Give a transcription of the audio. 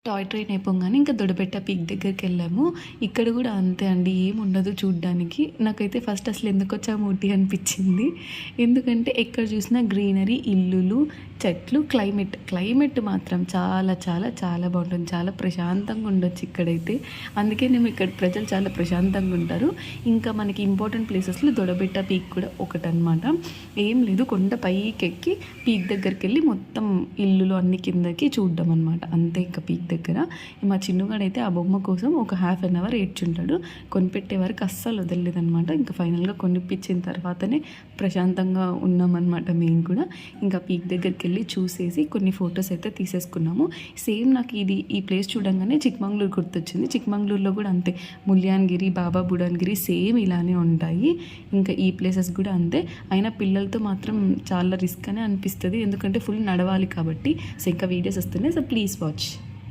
Toy train అయిపోగానే ఇంకా Doddabetta peak దగ్గరికి వెళ్ళాము. ఇక్కడ కూడా అంతే అండి, ఏం ఉండదు చూడ్డానికి. నాకైతే ఫస్ట్ అసలు ఎందుకు వచ్చాము ఊటీ అనిపించింది. ఎందుకంటే ఎక్కడ చూసినా గ్రీనరీ, ఇల్లులు, చెట్లు, క్లైమేట్ మాత్రం చాలా చాలా చాలా బాగుంటుంది. చాలా ప్రశాంతంగా ఉండొచ్చు ఇక్కడైతే. అందుకే మేము ఇక్కడ ప్రజలు చాలా ప్రశాంతంగా ఉంటారు. ఇంకా మనకి ఇంపార్టెంట్ ప్లేసెస్లో దొడబెట్ట పీక్ కూడా ఒకటనమాట. ఏం లేదు, కొండ పైకి ఎక్కి పీక్ దగ్గరికి వెళ్ళి మొత్తం ఇల్లులు అన్ని కిందకి చూడడం అనమాట. అంతే ఇంకా పీక్ దగ్గర. మా చిన్నుగాడైతే ఆ బొమ్మ కోసం ఒక ½ అన్ అవర్ ఏడ్చుంటాడు. కొనిపెట్టే వరకు అస్సలు వదలలేదనమాట. ఇంకా ఫైనల్గా కొనిపించిన తర్వాతనే ప్రశాంతంగా ఉన్నామన్నమాట మేము కూడా. ఇంకా పీక్ దగ్గరికి వెళ్ళి చూసేసి కొన్ని ఫొటోస్ అయితే తీసేసుకున్నాము. సేమ్ నాకు ఈ ప్లేస్ చూడంగానే చిక్మంగళూరు గుర్తొచ్చింది. చిక్మంగళూరులో కూడా అంతే, ముల్యాన్గిరి, బాబా బుడాన్గిరి సేమ్ ఇలానే ఉంటాయి. ఇంకా ఈ ప్లేసెస్ కూడా అంతే. అయినా పిల్లలతో మాత్రం చాలా రిస్క్ అనే అనిపిస్తుంది, ఎందుకంటే ఫుల్ నడవాలి కాబట్టి. సో ఇంకా వీడియోస్ వస్తున్నాయి. So please watch.